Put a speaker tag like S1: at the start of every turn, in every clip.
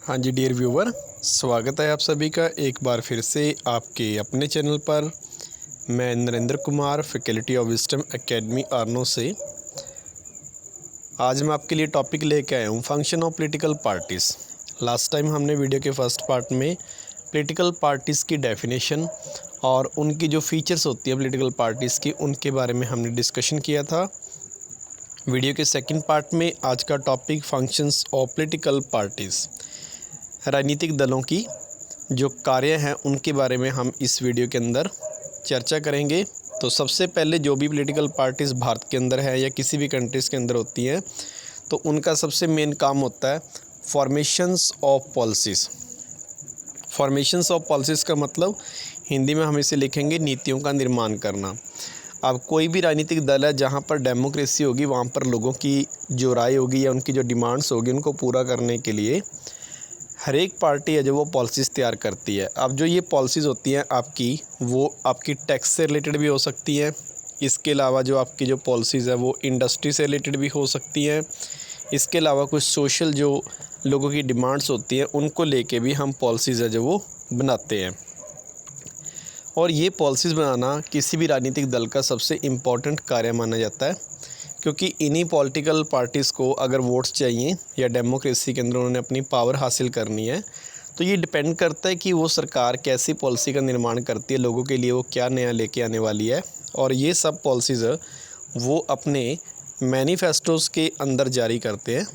S1: हाँ जी dear viewer, स्वागत है आप सभी का एक बार फिर से आपके अपने चैनल पर। मैं Narendra Kumar, faculty of wisdom academy आर्नो से। आज मैं आपके लिए टॉपिक लेके आया हूँ function of political parties. Last time हमने वीडियो के फर्स्ट पार्ट में पॉलिटिकल पार्टीज़ की डेफिनेशन और उनकी जो फीचर्स होती है पॉलिटिकल पार्टीज़ की, उनके बारे में हमने डिस्कशन किया था। वीडियो के सेकंड पार्ट में आज का topic functions of political parties, राजनीतिक दलों की जो कार्य हैं उनके बारे में हम इस वीडियो के अंदर चर्चा करेंगे। तो सबसे पहले जो भी पॉलिटिकल पार्टीज़ भारत के अंदर है या किसी भी कंट्रीज़ के अंदर होती हैं, तो उनका सबसे मेन काम होता है formations of policies. Formations of policies का मतलब हिंदी में हम इसे लिखेंगे नीतियों का निर्माण करना। अब कोई भी राजनीतिक दल है जहाँ पर डेमोक्रेसी होगी, वहाँ पर लोगों की जो राय होगी या उनकी जो डिमांड्स होगी उनको पूरा करने के लिए हर एक पार्टी है जो वो पॉलिसीज़ तैयार करती है। अब जो ये पॉलिसीज़ होती हैं आपकी, वो आपकी टैक्स से रिलेटेड भी हो सकती है। इसके अलावा जो आपकी जो पॉलिसीज़ है वो इंडस्ट्री से रिलेटेड भी हो सकती हैं। इसके अलावा कुछ सोशल जो लोगों की डिमांड्स होती हैं उनको लेके भी हम पॉलिसीज़ है जो वो बनाते हैं। और ये पॉलिसीज़ बनाना किसी भी राजनीतिक दल का सबसे इम्पॉर्टेंट कार्य माना जाता है, क्योंकि इन्हीं पॉलिटिकल पार्टीज़ को अगर वोट्स चाहिए या डेमोक्रेसी के अंदर उन्होंने अपनी पावर हासिल करनी है, तो ये डिपेंड करता है कि वो सरकार कैसी पॉलिसी का निर्माण करती है, लोगों के लिए वो क्या नया लेके आने वाली है। और ये सब पॉलिसीज़ वो अपने मैनिफेस्टोज़ के अंदर जारी करते हैं।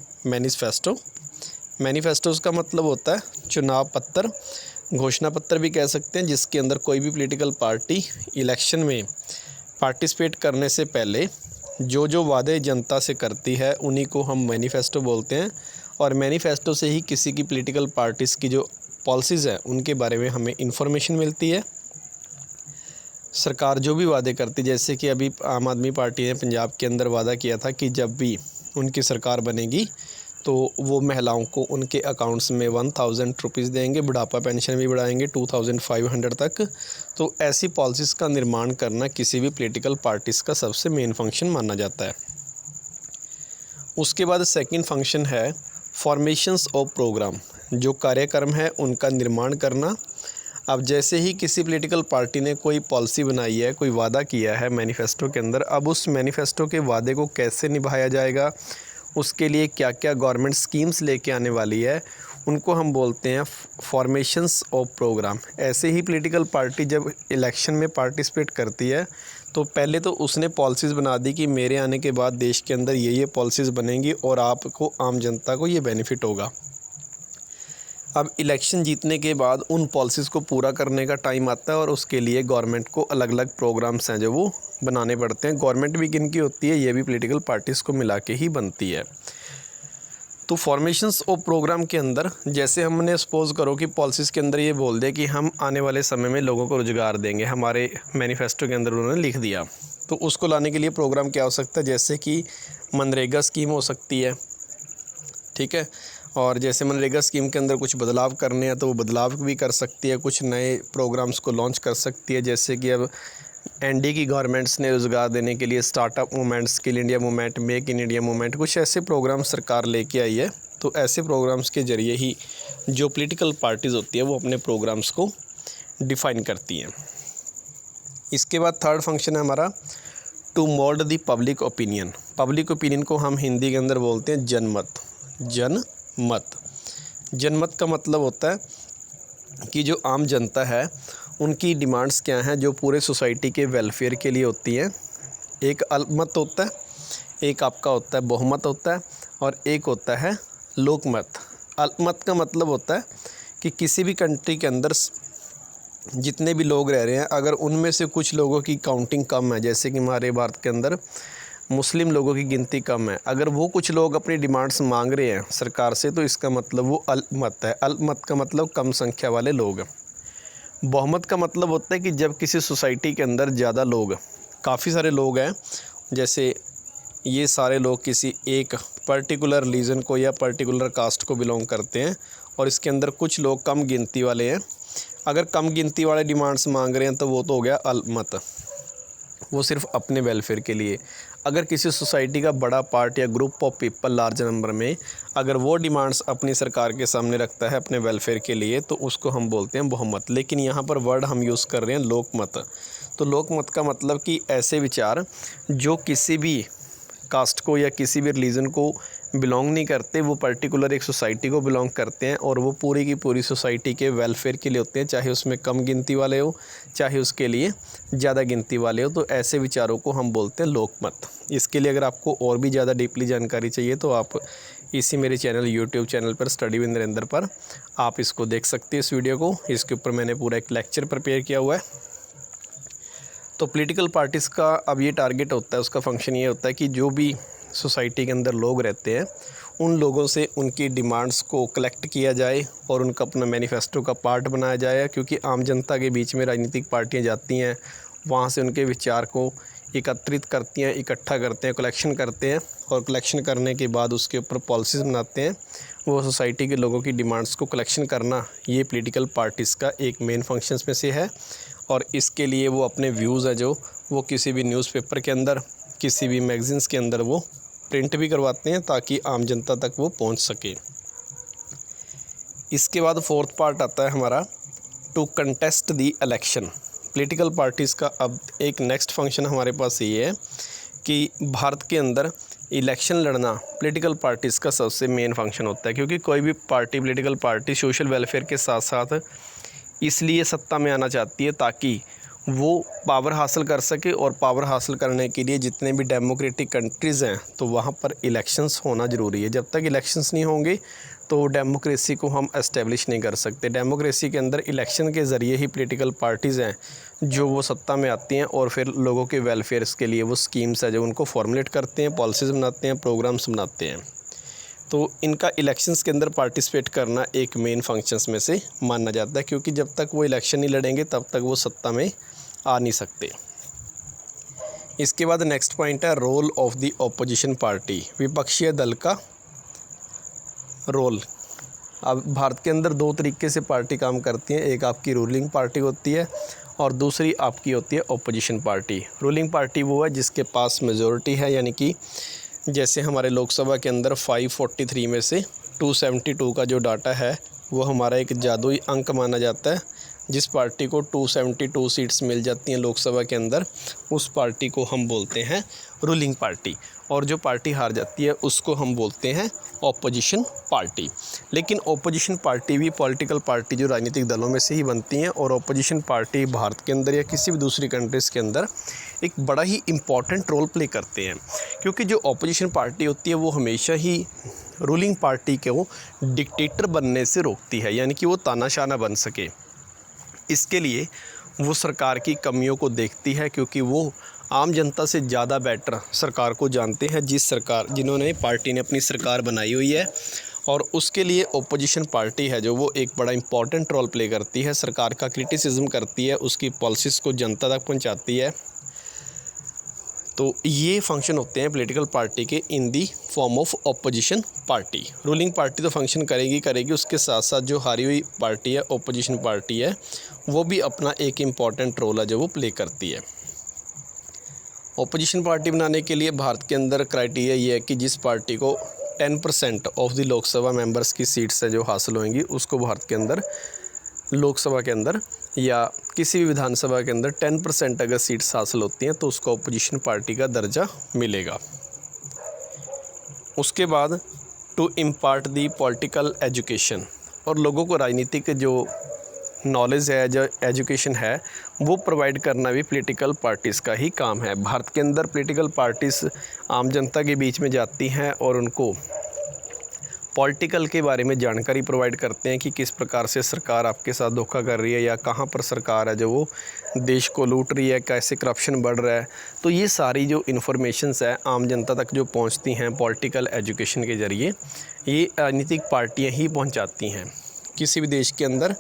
S1: मैनिफेस्टोज़ का मतलब होता है चुनाव पत्र, घोषणा पत्र भी कह सकते हैं, जिसके अंदर कोई भी पॉलिटिकल पार्टी इलेक्शन में पार्टिसिपेट करने से पहले जो वादे जनता से करती है उन्हीं को हम मैनिफेस्टो बोलते हैं। और मैनिफेस्टो से ही किसी की पॉलिटिकल पार्टीज़ की जो पॉलिसीज़ है उनके बारे में हमें इन्फॉर्मेशन मिलती है। सरकार जो भी वादे करती, जैसे कि अभी आम आदमी पार्टी ने पंजाब के अंदर वादा किया था कि जब भी उनकी सरकार बनेगी तो वो महिलाओं को उनके अकाउंट्स में 1000 रुपीज़ देंगे, बुढ़ापा पेंशन भी बढ़ाएंगे 2500 तक। तो ऐसी पॉलिसीज़ का निर्माण करना किसी भी पॉलिटिकल पार्टीज़ का सबसे मेन फंक्शन माना जाता है। उसके बाद सेकंड फंक्शन है फॉर्मेशंस ऑफ प्रोग्राम, जो कार्यक्रम है उनका निर्माण करना। अब जैसे ही किसी पॉलिटिकल पार्टी ने कोई पॉलिसी बनाई है, कोई वादा किया है मैनिफेस्टो के अंदर, अब उस मैनिफेस्टो के वादे को कैसे निभाया जाएगा, उसके लिए क्या क्या गवर्नमेंट स्कीम्स लेके आने वाली है, उनको हम बोलते हैं फॉर्मेशंस ऑफ प्रोग्राम। ऐसे ही पॉलिटिकल पार्टी जब इलेक्शन में पार्टिसिपेट करती है तो पहले तो उसने पॉलिसीज़ बना दी कि मेरे आने के बाद देश के अंदर ये पॉलिसीज़ बनेंगी और आपको, आम जनता को ये बेनिफिट होगा। अब इलेक्शन जीतने के बाद उन पॉलिसीज़ को पूरा करने का टाइम आता है और उसके लिए गवर्नमेंट को अलग अलग प्रोग्राम्स हैं जो वो बनाने पड़ते हैं। गवर्नमेंट भी किन की होती है, ये भी पॉलिटिकल पार्टीज़ को मिला के ही बनती है। तो फॉर्मेशंस ऑफ प्रोग्राम के अंदर जैसे हमने सपोज़ करो कि पॉलिसीज़ के अंदर ये बोल दे कि हम आने वाले समय में लोगों को रोज़गार देंगे, हमारे मैनिफेस्टो के अंदर उन्होंने लिख दिया, तो उसको लाने के लिए प्रोग्राम क्या हो सकता है, जैसे कि मनरेगा स्कीम हो सकती है, ठीक है। और जैसे मनरेगा स्कीम के अंदर कुछ बदलाव करने हैं तो वो बदलाव भी कर सकती है, कुछ नए प्रोग्राम्स को लॉन्च कर सकती है। जैसे कि अब एनडीए की गवर्नमेंट्स ने रोज़गार देने के लिए startup movement, skill India movement, make in India movement, कुछ ऐसे प्रोग्राम सरकार लेके आई है। तो ऐसे प्रोग्राम्स के ज़रिए ही जो पॉलिटिकल पार्टीज़ होती है वो अपने प्रोग्राम्स को डिफ़ाइन करती हैं। इसके बाद थर्ड फंक्शन है हमारा to mould the public opinion. Public opinion को हम हिंदी के अंदर बोलते हैं जनमत। जनमत का मतलब होता है कि जो आम जनता है उनकी डिमांड्स क्या हैं जो पूरे सोसाइटी के वेलफेयर के लिए होती हैं। एक अल्पमत होता है, एक आपका होता है बहुमत होता है, और एक होता है लोकमत। अल्पमत का मतलब होता है कि किसी भी कंट्री के अंदर जितने भी लोग रह रहे हैं, अगर उनमें से कुछ लोगों की काउंटिंग कम है, जैसे कि हमारे भारत के अंदर मुस्लिम लोगों की गिनती कम है, अगर वो कुछ लोग अपनी डिमांड्स मांग रहे हैं सरकार से, तो इसका मतलब वो अल्पमत है। अल्पमत का मतलब कम संख्या वाले लोग। बहुमत का मतलब होता है कि जब किसी सोसाइटी के अंदर ज़्यादा लोग, काफ़ी सारे लोग हैं, जैसे ये सारे लोग किसी एक पर्टिकुलर रीजन को या पर्टिकुलर कास्ट को बिलोंग करते हैं, और इसके अंदर कुछ लोग कम गिनती वाले हैं। अगर कम गिनती वाले डिमांड्स मांग रहे हैं तो वो तो हो गया अल्पमत, वो सिर्फ अपने वेलफेयर के लिए। अगर किसी सोसाइटी का बड़ा पार्ट या group of people large number में अगर वो डिमांड्स अपनी सरकार के सामने रखता है अपने वेलफेयर के लिए, तो उसको हम बोलते हैं बहुमत। लेकिन यहाँ पर वर्ड हम यूज़ कर रहे हैं लोकमत। तो लोकमत का मतलब कि ऐसे विचार जो किसी भी कास्ट को या किसी भी रिलीजन को बिलोंग नहीं करते, वो पर्टिकुलर एक सोसाइटी को बिलोंग करते हैं और वो पूरी की पूरी सोसाइटी के वेलफेयर के लिए होते हैं, चाहे उसमें कम गिनती वाले हो चाहे उसके लिए ज़्यादा गिनती वाले हो। तो ऐसे विचारों को हम बोलते हैं लोकमत। इसके लिए अगर आपको और भी ज़्यादा डीपली जानकारी चाहिए तो आप इसी मेरे चैनल यूट्यूब चैनल पर स्टडी विद नरेंद्र पर आप इसको देख सकते हैं। इस वीडियो को, इसके ऊपर मैंने पूरा एक लेक्चर प्रिपेयर किया हुआ है। तो पॉलिटिकल पार्टीज़ का अब ये टारगेट होता है, उसका फंक्शन ये होता है कि जो भी सोसाइटी के अंदर लोग रहते हैं उन लोगों से उनकी डिमांड्स को कलेक्ट किया जाए और उनका अपना मैनिफेस्टो का पार्ट बनाया जाए। क्योंकि आम जनता के बीच में राजनीतिक पार्टियां जाती हैं, वहाँ से उनके विचार को एकत्रित करती हैं, इकट्ठा करते हैं, कलेक्शन करते हैं और कलेक्शन करने के बाद उसके ऊपर पॉलिसीज़ बनाते हैं। वो सोसाइटी के लोगों की डिमांड्स को कलेक्शन करना ये पॉलिटिकल पार्टीज़ का एक मेन फंक्शंस में से है। और इसके लिए वो अपने व्यूज़ है जो वो किसी भी न्यूज़पेपर के अंदर, किसी भी मैगज़ीन्स के अंदर वो प्रिंट भी करवाते हैं ताकि आम जनता तक वो पहुंच सके। इसके बाद फोर्थ पार्ट आता है हमारा to contest the election. Political parties का अब एक नेक्स्ट फंक्शन हमारे पास ये है कि भारत के अंदर इलेक्शन लड़ना पॉलिटिकल पार्टीज़ का सबसे मेन फंक्शन होता है। क्योंकि कोई भी party, political party social welfare के साथ साथ इसलिए सत्ता में आना चाहती है ताकि वो पावर हासिल कर सके। और पावर हासिल करने के लिए जितने भी डेमोक्रेटिक कंट्रीज़ हैं तो वहाँ पर इलेक्शंस होना ज़रूरी है। जब तक इलेक्शंस नहीं होंगे तो डेमोक्रेसी को हम एस्टेब्लिश नहीं कर सकते। डेमोक्रेसी के अंदर इलेक्शन के ज़रिए ही पॉलिटिकल पार्टीज़ हैं जो वो सत्ता में आती हैं और फिर लोगों के वेलफेयर्स के लिए वो स्कीम्स है जो उनको फॉर्मुलेट करते हैं, पॉलिसीज़ बनाते हैं, प्रोग्राम्स बनाते हैं। तो इनका इलेक्शंस के अंदर पार्टिसिपेट करना एक मेन फंक्शंस में से माना जाता है। क्योंकि जब तक वो इलेक्शन नहीं लड़ेंगे तब तक वो सत्ता में आ नहीं सकते। इसके बाद नेक्स्ट पॉइंट है role of the opposition party, विपक्षी दल का रोल। अब भारत के अंदर दो तरीके से पार्टी काम करती हैं, एक आपकी रूलिंग पार्टी होती है और दूसरी आपकी होती है ऑपोजिशन पार्टी। रूलिंग पार्टी वो है जिसके पास मेजॉरिटी है, यानी कि जैसे हमारे लोकसभा के अंदर 543 में से 272 का जो डाटा है वो हमारा एक जादुई अंक माना जाता है। जिस पार्टी को 272 सीट्स मिल जाती हैं लोकसभा के अंदर, उस पार्टी को हम बोलते हैं रूलिंग पार्टी। और जो पार्टी हार जाती है उसको हम बोलते हैं ऑपोजिशन पार्टी। लेकिन ऑपोजिशन पार्टी भी पॉलिटिकल पार्टी जो राजनीतिक दलों में से ही बनती हैं। और ऑपोजिशन पार्टी भारत के अंदर या किसी भी दूसरी कंट्रीज़ के अंदर एक बड़ा ही इम्पॉर्टेंट रोल प्ले करते हैं। क्योंकि जो ऑपोजिशन पार्टी होती है वो हमेशा ही रूलिंग पार्टी को डिक्टेटर बनने से रोकती है, यानी कि वो तानाशाह ना बन सके। इसके लिए वो सरकार की कमियों को देखती है, क्योंकि वो आम जनता से ज़्यादा बेटर सरकार को जानते हैं, जिन्होंने पार्टी ने अपनी सरकार बनाई हुई है। और उसके लिए ओपोजिशन पार्टी है जो वो एक बड़ा इंपॉर्टेंट रोल प्ले करती है, सरकार का क्रिटिसिज्म करती है, उसकी पॉलिसीज़ को जनता तक पहुंचाती है। तो ये फंक्शन होते हैं पॉलिटिकल पार्टी के in the form of opposition party. Ruling party तो फंक्शन करेगी, उसके साथ साथ जो हारी हुई पार्टी है, ऑपोजिशन पार्टी है, वो भी अपना एक इम्पॉर्टेंट रोल है जो वो प्ले करती है। ऑपोजिशन पार्टी बनाने के लिए भारत के अंदर क्राइटेरिया ये है कि जिस पार्टी को 10% ऑफ द लोकसभा मेंबर्स की सीट्स है जो हासिल होंगी, उसको भारत के अंदर लोकसभा के अंदर या किसी भी विधानसभा के अंदर 10% अगर सीट्स हासिल होती हैं तो उसको ऑपोजिशन पार्टी का दर्जा मिलेगा। उसके बाद to impart the political education, और लोगों को राजनीतिक जो नॉलेज है, जो एजुकेशन है, वो प्रोवाइड करना भी पॉलिटिकल पार्टीज़ का ही काम है। भारत के अंदर पॉलिटिकल पार्टीज़ आम जनता के बीच में जाती हैं और उनको पॉलिटिकल के बारे में जानकारी प्रोवाइड करते हैं कि किस प्रकार से सरकार आपके साथ धोखा कर रही है या कहाँ पर सरकार है जो वो देश को लूट रही है, कैसे करप्शन बढ़ रहा है। तो ये सारी जो इन्फॉर्मेशंस है आम जनता तक जो पहुँचती हैं पॉलिटिकल एजुकेशन के ज़रिए, ये राजनीतिक पार्टियाँ ही पहुँचाती हैं। किसी भी देश के अंदर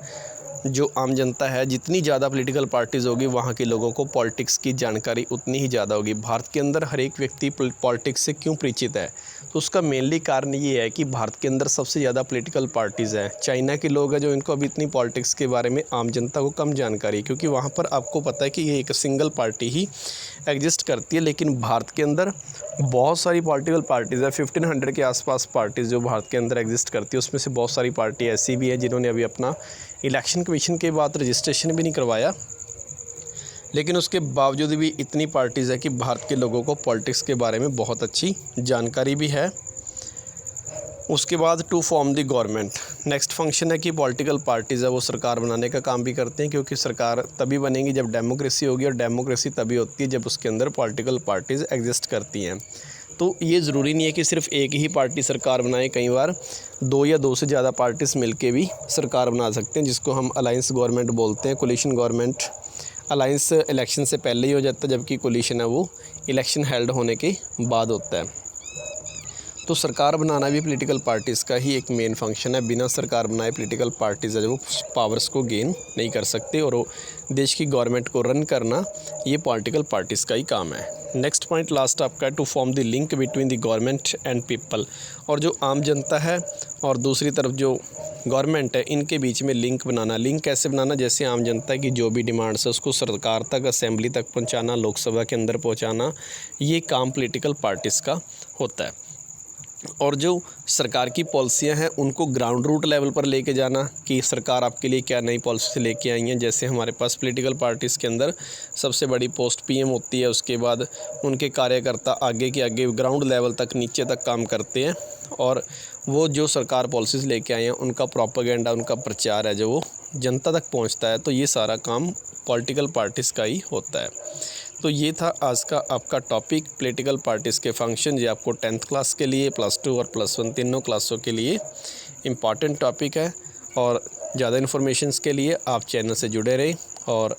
S1: जो आम जनता है, जितनी ज़्यादा पॉलिटिकल पार्टीज़ होगी वहाँ के लोगों को पॉलिटिक्स की जानकारी उतनी ही ज़्यादा होगी। भारत के अंदर हर एक व्यक्ति पॉलिटिक्स से क्यों परिचित है, तो उसका मेनली कारण ये है कि भारत के अंदर सबसे ज़्यादा पॉलिटिकल पार्टीज़ हैं। चाइना के लोग हैं जो इनको अभी इतनी पॉलिटिक्स के बारे में आम जनता को कम जानकारी है, क्योंकि वहाँ पर आपको पता है कि ये एक सिंगल पार्टी ही एग्जिस्ट करती है। लेकिन भारत के अंदर बहुत सारी पॉलिटिकल पार्टीज़ है, 1500 के आसपास पार्टीज़ जो भारत के अंदर एग्जिस्ट करती है। उसमें से बहुत सारी पार्टी ऐसी भी है जिन्होंने अभी अपना इलेक्शन कमीशन के बाद रजिस्ट्रेशन भी नहीं करवाया, लेकिन उसके बावजूद भी इतनी पार्टीज़ है कि भारत के लोगों को पॉलिटिक्स के बारे में बहुत अच्छी जानकारी भी है। उसके बाद to form the government, next function है कि पॉलिटिकल पार्टीज़ है वो सरकार बनाने का काम भी करते हैं, क्योंकि सरकार तभी बनेगी जब डेमोक्रेसी होगी, और डेमोक्रेसी तभी होती है जब उसके अंदर पॉलिटिकल पार्टीज़ एग्जिस्ट करती हैं। तो ये ज़रूरी नहीं है कि सिर्फ एक ही पार्टी सरकार बनाए, कई बार 2 या 2 से ज़्यादा पार्टीज़ मिलके भी सरकार बना सकते हैं, जिसको हम अलायंस गवर्नमेंट बोलते हैं। कोलिशन गवर्नमेंट अलायंस इलेक्शन से पहले ही हो जाता है, जबकि कोलिशन है वो इलेक्शन हेल्ड होने के बाद होता है। तो सरकार बनाना भी पॉलिटिकल पार्टीज़ का ही एक मेन फंक्शन है। बिना सरकार बनाए पॉलिटिकल पार्टीज़ है जो पावर्स को गेन नहीं कर सकते, और वो देश की गवर्नमेंट को रन करना ये पॉलिटिकल पार्टीज़ का ही काम है। नेक्स्ट पॉइंट लास्ट आपका है to form the link between the government and people, और जो आम जनता है और दूसरी तरफ जो गवर्नमेंट है, इनके बीच में लिंक बनाना। लिंक कैसे बनाना, जैसे आम जनता की जो भी डिमांड्स है उसको सरकार तक, असेंबली तक पहुँचाना, लोकसभा के अंदर पहुँचाना, ये काम पॉलिटिकल पार्टीज़ का होता है। और जो सरकार की पॉलिसियां हैं उनको ग्राउंड रूट लेवल पर लेके जाना कि सरकार आपके लिए क्या नई पॉलिसी लेके आई हैं। जैसे हमारे पास पॉलिटिकल पार्टीज़ के अंदर सबसे बड़ी पोस्ट पीएम होती है, उसके बाद उनके कार्यकर्ता आगे के आगे ग्राउंड लेवल तक, नीचे तक काम करते हैं, और वो जो सरकार पॉलिसीज़ लेके आए हैं उनका प्रोपेगेंडा, उनका प्रचार है जो वो जनता तक पहुँचता है। तो ये सारा काम पॉलिटिकल पार्टीज़ का ही होता है। तो ये था आज का आपका टॉपिक, पॉलिटिकल पार्टीज़ के फंक्शन। ये आपको 10th क्लास के लिए, +2 और +1 तीनों क्लासों के लिए इम्पॉर्टेंट टॉपिक है। और ज़्यादा इन्फॉर्मेशंस के लिए आप चैनल से जुड़े रहें और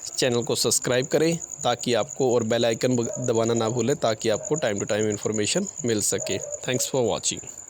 S1: चैनल को सब्सक्राइब करें ताकि आपको, और बेल आइकन दबाना ना भूलें ताकि आपको टाइम टू टाइम इन्फॉर्मेशन मिल सके। Thanks for watching.